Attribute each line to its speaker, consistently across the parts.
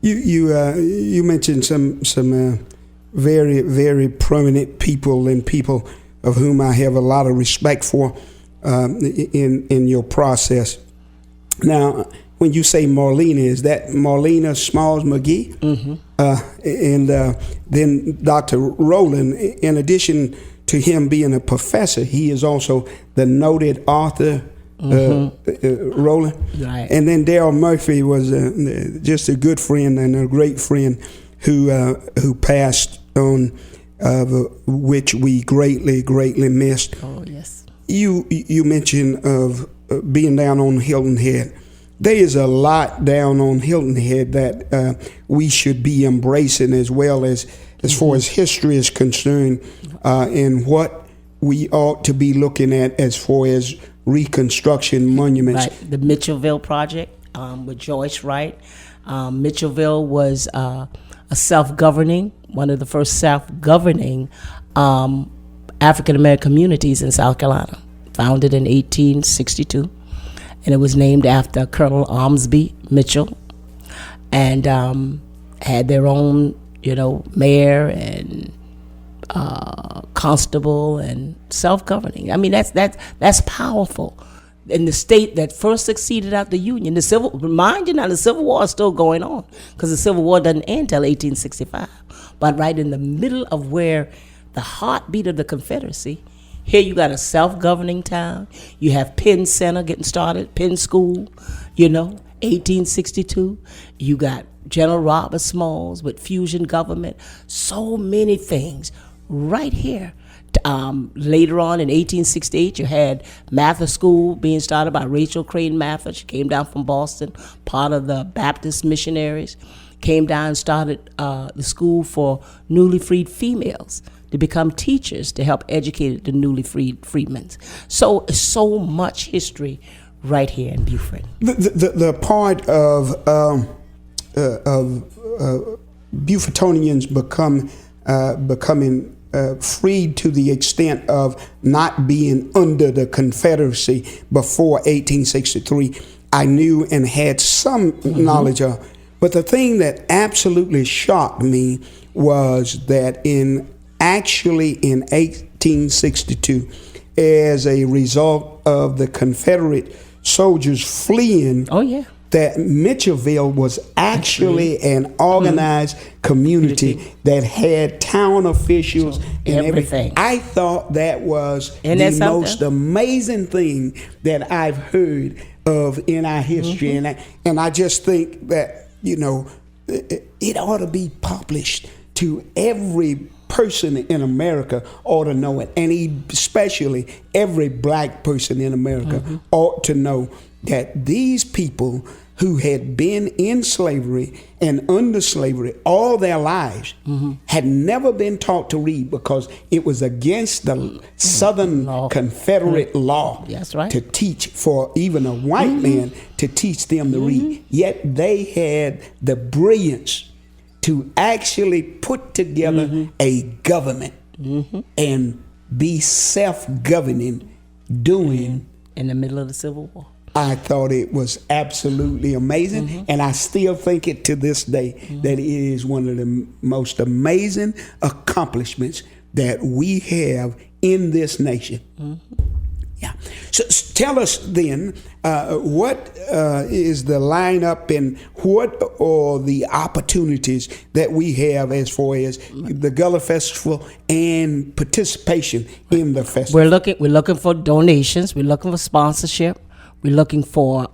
Speaker 1: You mentioned some very, very prominent people and people of whom I have a lot of respect for in your process. Now, when you say Marlena, is that Marlena Smalls McGee?
Speaker 2: Mm-hmm.
Speaker 1: And then Dr. Rowland, in addition to him being a professor, he is also the noted author, Rowland.
Speaker 2: Right.
Speaker 1: And then Darryl Murphy was just a good friend and a great friend who passed on, which we greatly missed.
Speaker 2: Oh, yes.
Speaker 1: You mentioned of being down on Hilton Head. There is a lot down on Hilton Head that we should be embracing, as well as far as history is concerned, and what we ought to be looking at as far as reconstruction monuments.
Speaker 2: Right. The Mitchellville Project with Joyce Wright. Mitchellville was a self-governing, one of the first self-governing African-American communities in South Carolina, founded in 1862. And it was named after Colonel Ormsby Mitchell, and had their own, mayor and constable and self-governing. I mean, that's powerful. In the state that first succeeded out the Union, the Civil War is still going on, because the Civil War doesn't end until 1865. But right in the middle of where the heartbeat of the Confederacy. Here you got a self-governing town. You have Penn Center getting started, Penn School, 1862. You got General Robert Smalls with Fusion Government. So many things right here. Later on in 1868, you had Mather School being started by Rachel Crane Mather. She came down from Boston, part of the Baptist missionaries. Came down and started the school for newly freed females to become teachers to help educate the newly freedmen. So much history right here in Beaufort.
Speaker 1: The part of Beaufortonians becoming freed to the extent of not being under the Confederacy before 1863, I knew and had some knowledge of. But the thing that absolutely shocked me was that in 1862, as a result of the Confederate soldiers fleeing, that Mitchellville was actually an organized community that had town officials and everything. I thought that was the most amazing thing that I've heard of in our history, and I just think that it ought to be published to every person in America ought to know it, and especially every black person in America ought to know that these people who had been in slavery and under slavery all their lives had never been taught to read, because it was against the Southern Confederate law to teach, for even a white man to teach them to read. Yet they had the brilliance to actually put together a government and be self-governing doing
Speaker 2: in the middle of the Civil War.
Speaker 1: I thought it was absolutely amazing, and I still think it to this day that it is one of the most amazing accomplishments that we have in this nation. Yeah. So tell us then, what is the lineup and what are the opportunities that we have as far as the Gullah Festival and participation in the festival?
Speaker 2: We're looking for donations. We're looking for sponsorship. We're looking for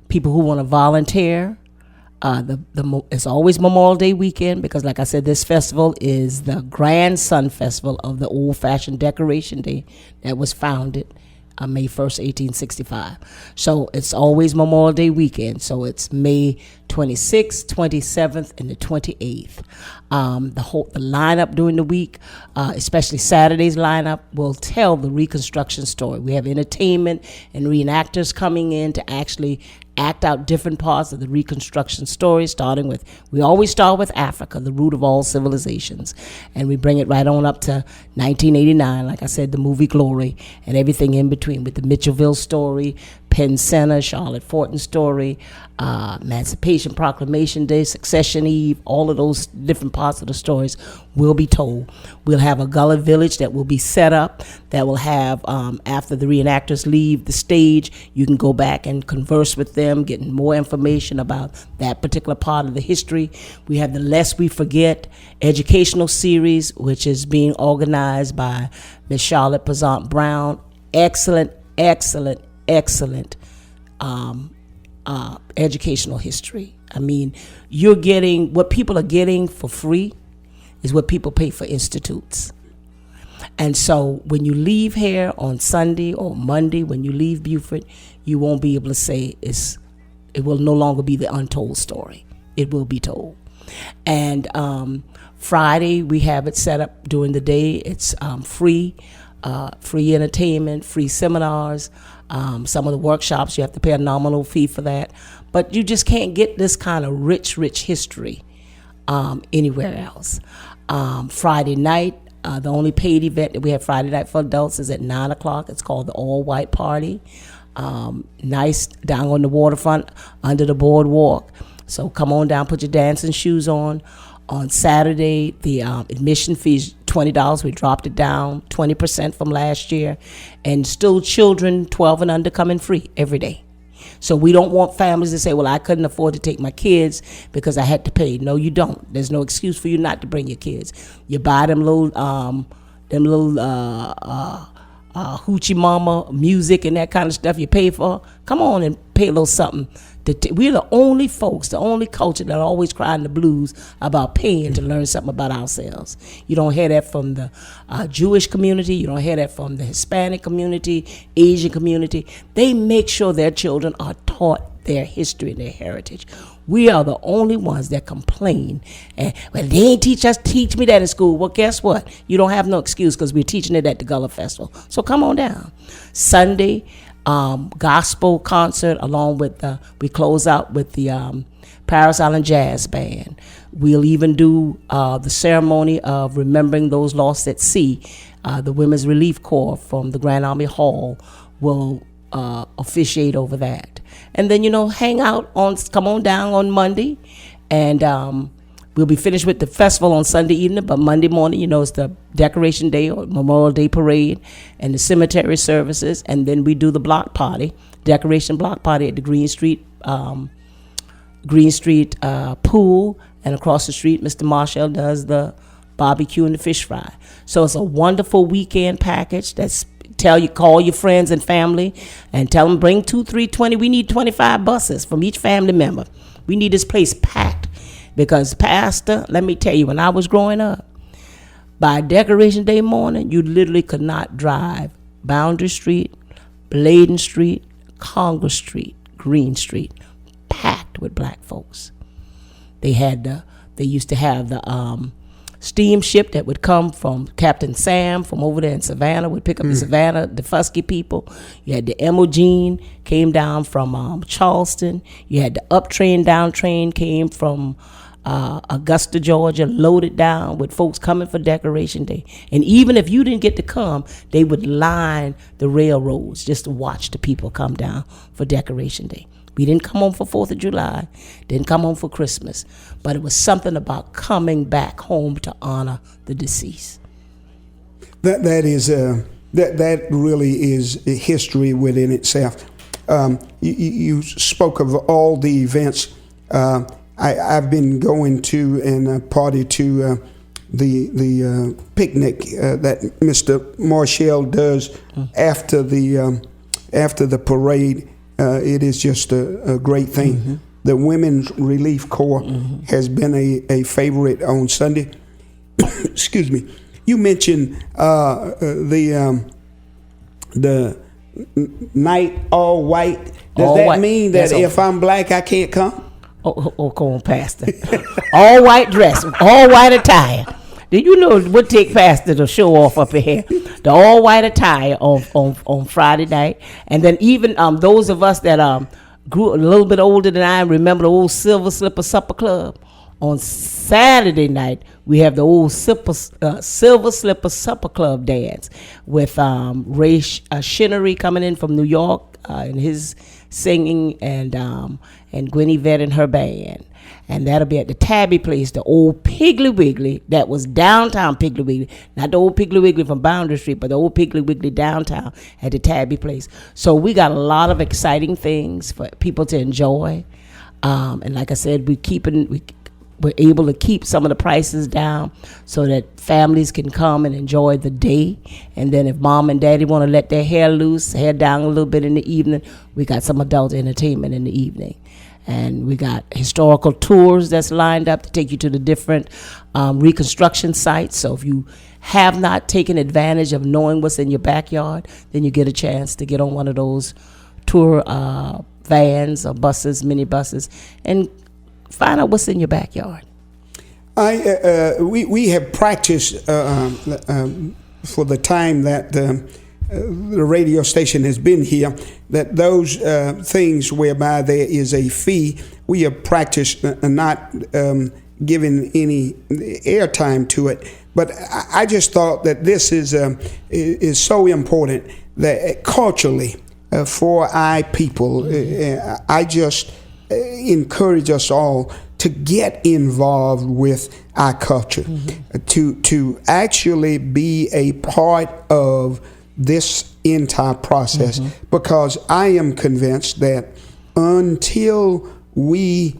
Speaker 2: people who want to volunteer. It's always Memorial Day weekend, because, like I said, this festival is the grandson festival of the old-fashioned Decoration Day that was founded May 1st, 1865. So it's always Memorial Day weekend. So it's May 26th, 27th, and the 28th. The lineup during the week, especially Saturday's lineup, will tell the Reconstruction story. We have entertainment and reenactors coming in to actually act out different parts of the Reconstruction story, we always start with Africa, the root of all civilizations, and we bring it right on up to 1989, like I said, the movie Glory, and everything in between, with the Mitchellville story, Penn Center, Charlotte Fortin story, Emancipation Proclamation Day, Succession Eve, all of those different parts of the stories will be told. We'll have a Gullah village that will be set up that will have, after the reenactors leave the stage, you can go back and converse with them, getting more information about that particular part of the history. We have the Lest We Forget educational series, which is being organized by Ms. Charlotte Pazant Brown. Excellent educational history. I mean, you're getting what people are getting for free is what people pay for institutes. And so when you leave here on Sunday or Monday, when you leave Beaufort, you won't be able to say it will no longer be the untold story. It will be told. And Friday, we have it set up during the day. It's free entertainment, free seminars. Some of the workshops, you have to pay a nominal fee for that. But you just can't get this kind of rich history anywhere else. Friday night, the only paid event that we have Friday night for adults is at 9 o'clock. It's called the All White Party. Nice down on the waterfront under the boardwalk. So come on down, put your dancing shoes on. On Saturday, the admission fee is $20. We dropped it down 20% from last year. And still children 12 and under coming free every day. So we don't want families to say, well, I couldn't afford to take my kids because I had to pay. No, you don't. There's no excuse for you not to bring your kids. You buy them little hoochie mama music and that kind of stuff you pay for. Come on and pay a little something. We're the only folks, the only culture that always crying the blues about paying to learn something about ourselves. You don't hear that from the Jewish community. You don't hear that from the Hispanic community, Asian community. They make sure their children are taught their history and their heritage. We are the only ones that complain. And, well, they ain't teach me that in school. Well, guess what? You don't have no excuse because we're teaching it at the Gullah Festival. So come on down. Sunday, gospel concert along with we close out with the Paris Island Jazz Band. We'll even do the ceremony of remembering those lost at sea. The Women's Relief Corps from the Grand Army Hall will officiate over that. And then, hang out come on down on Monday, and we'll be finished with the festival on Sunday evening, but Monday morning, it's the Decoration Day or Memorial Day Parade and the cemetery services, and then we do the block party, decoration block party at the Green Street pool, and across the street, Mr. Marshall does the barbecue and the fish fry. So it's a wonderful weekend package. Call your friends and family and tell them bring 2, 3, 20. We need 25 buses from each family member. We need this place packed. Because, Pastor, let me tell you, when I was growing up, by Decoration Day morning, you literally could not drive Boundary Street, Bladen Street, Congress Street, Green Street, packed with black folks. They used to have the steamship that would come from Captain Sam from over there in Savannah, would pick up the Savannah, the Fusky people. You had the Emogene came down from Charleston. You had the up train, down train came from Augusta, Georgia, loaded down with folks coming for Decoration Day. And even if you didn't get to come, they would line the railroads just to watch the people come down for Decoration Day. We didn't come home for 4th of July, didn't come home for Christmas, but it was something about coming back home to honor the deceased.
Speaker 1: That really is history within itself. You spoke of all the events. I've been going to and party to the picnic that Mr. Marshall does after the parade. It is just a great thing. Mm-hmm. The Women's Relief Corps has been a favorite on Sunday. Excuse me. You mentioned the night all white. Does that mean that if I'm black, I can't come?
Speaker 2: Oh, come on, Pastor. All white dress, all white attire. Did you know what take Pastor to show off up in here? The all white attire on Friday night. And then even those of us that grew a little bit older than I remember the old Silver Slipper Supper Club. On Saturday night, we have the old Silver Slipper Supper Club dance with Ray Shinnery coming in from New York, and his singing, and Gwen Yvette and her band. And that'll be at the Tabby Place, the old Piggly Wiggly that was downtown Piggly Wiggly. Not the old Piggly Wiggly from Boundary Street, but the old Piggly Wiggly downtown at the Tabby Place. So we got a lot of exciting things for people to enjoy. And like I said, we're able to keep some of the prices down so that families can come and enjoy the day. And then if mom and daddy want to let their hair loose, hair down a little bit in the evening, we got some adult entertainment in the evening. And we got historical tours that's lined up to take you to the different reconstruction sites. So if you have not taken advantage of knowing what's in your backyard, then you get a chance to get on one of those tour vans or buses, minibuses, and find out what's in your backyard.
Speaker 1: We have practiced for the time that the radio station has been here, that those things whereby there is a fee, we have practiced not giving any airtime to it. But I just thought that this is so important that culturally for our people, I just encourage us all to get involved with our culture, to actually be a part of this entire process, because I am convinced that until we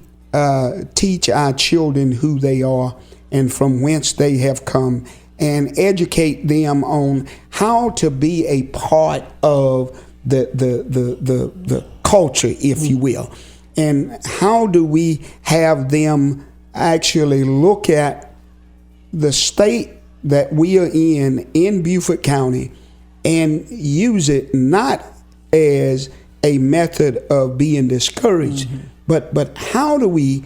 Speaker 1: teach our children who they are and from whence they have come, and educate them on how to be a part of the culture, if you will, and how do we have them actually look at the state that we are in Beaufort County, and use it not as a method of being discouraged, but how do we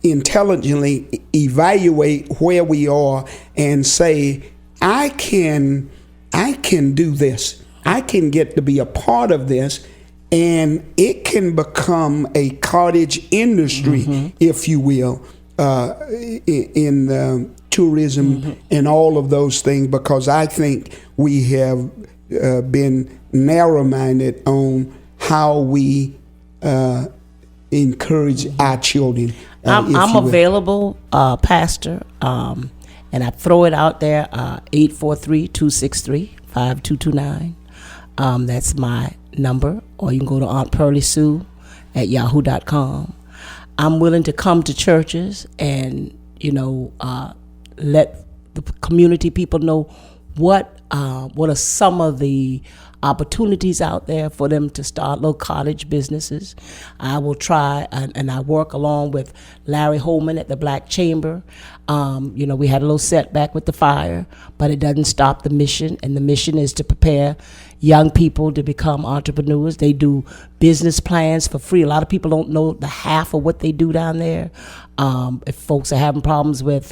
Speaker 1: intelligently evaluate where we are and say, I can do this. I can get to be a part of this, and it can become a cottage industry, if you will, in tourism and all of those things, because I think we have been narrow-minded on how we encourage our children.
Speaker 2: I'm available, Pastor, and I throw it out there, 843-263-5229. That's my number, or you can go to auntpearlieSue@yahoo.com. I'm willing to come to churches and, let the community people know what are some of the opportunities out there for them to start little cottage businesses. I will try, and I work along with Larry Holman at the Black Chamber. We had a little setback with the fire, but it doesn't stop the mission, and the mission is to prepare young people to become entrepreneurs. They do business plans for free. A lot of people don't know the half of what they do down there. If folks are having problems with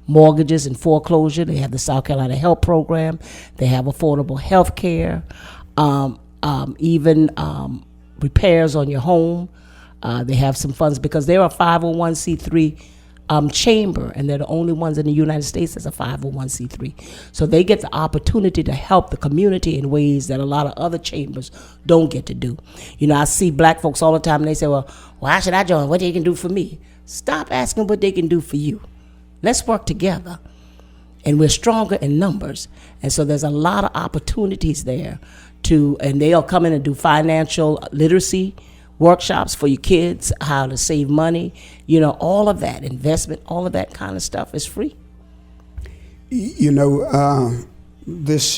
Speaker 2: mortgages and foreclosure, they have the South Carolina Help Program. They have affordable health care, even repairs on your home. They have some funds because they're a 501c3 chamber, and they're the only ones in the United States that's a 501c3. So they get the opportunity to help the community in ways that a lot of other chambers don't get to do. I see black folks all the time, and they say, well, why should I join? What they can do for me? Stop asking what they can do for you. Let's work together. And we're stronger in numbers. And so there's a lot of opportunities there and they'll come in and do financial literacy workshops for your kids, how to save money, all of that, investment, all of that kind of stuff is free.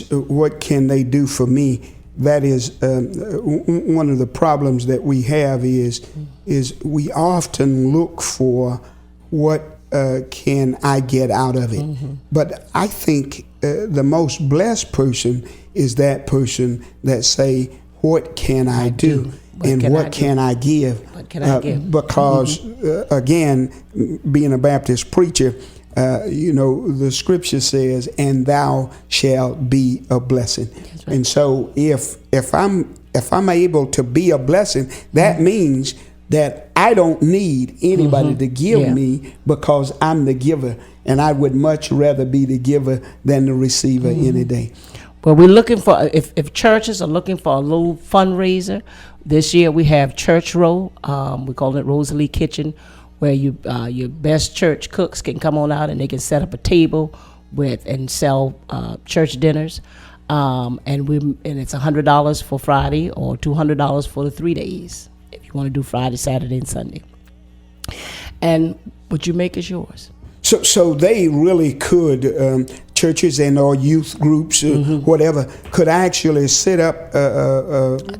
Speaker 1: What can they do for me? That is one of the problems that we have is we often look for what can I get out of it. But I think the most blessed person is that person that say, what can I do? What can I give? Because, again, being a Baptist preacher, the scripture says, and thou shalt be a blessing. Right. And so if I'm able to be a blessing, that means that I don't need anybody to give me, because I'm the giver. And I would much rather be the giver than the receiver any day.
Speaker 2: Well, we're looking for, if churches are looking for a little fundraiser, this year we have Church Row. We call it Rosalie Kitchen, where your best church cooks can come on out and they can set up a table and sell church dinners. And it's $100 for Friday or $200 for the 3 days if you want to do Friday, Saturday, and Sunday. And what you make is yours.
Speaker 1: So they really could, churches and or youth groups, whatever, could actually set up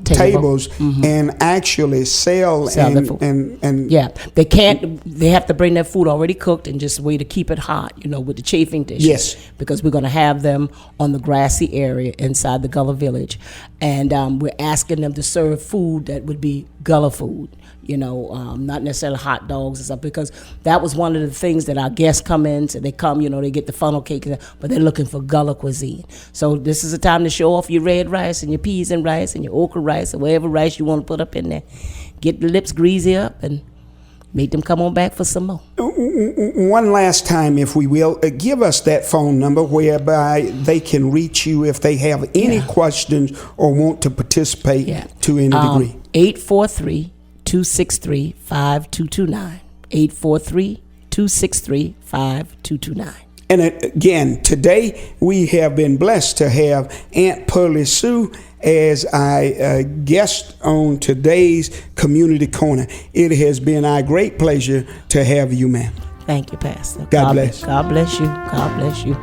Speaker 1: tables and actually sell
Speaker 2: the food.
Speaker 1: And
Speaker 2: yeah, they can't. They have to bring their food already cooked and just wait to keep it hot, with the chafing dishes.
Speaker 1: Yes,
Speaker 2: because we're going to have them on the grassy area inside the Gullah village, and we're asking them to serve food that would be Gullah food. Not necessarily hot dogs and stuff, because that was one of the things that our guests come in. So they come, they get the funnel cake, but they're looking for Gullah cuisine. So this is a time to show off your red rice and your peas and rice and your okra rice or whatever rice you want to put up in there. Get the lips greasy up and make them come on back for some more.
Speaker 1: One last time, if we will, give us that phone number whereby they can reach you if they have any questions or want to participate to any degree.
Speaker 2: 843-263-5229. 843-263-5229.
Speaker 1: And again, today we have been blessed to have Aunt Pearlie Sue as our guest on today's Community Corner. It has been our great pleasure to have you, ma'am.
Speaker 2: Thank you, Pastor.
Speaker 1: God bless.
Speaker 2: God bless you. God bless you.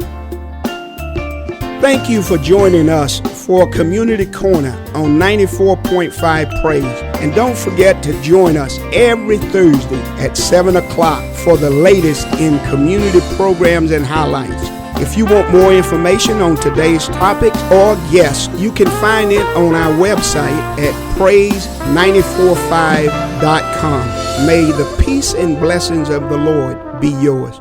Speaker 1: Thank you for joining us for Community Corner on 94.5 Praise. And don't forget to join us every Thursday at 7 o'clock for the latest in community programs and highlights. If you want more information on today's topics or guests, you can find it on our website at praise945.com. May the peace and blessings of the Lord be yours.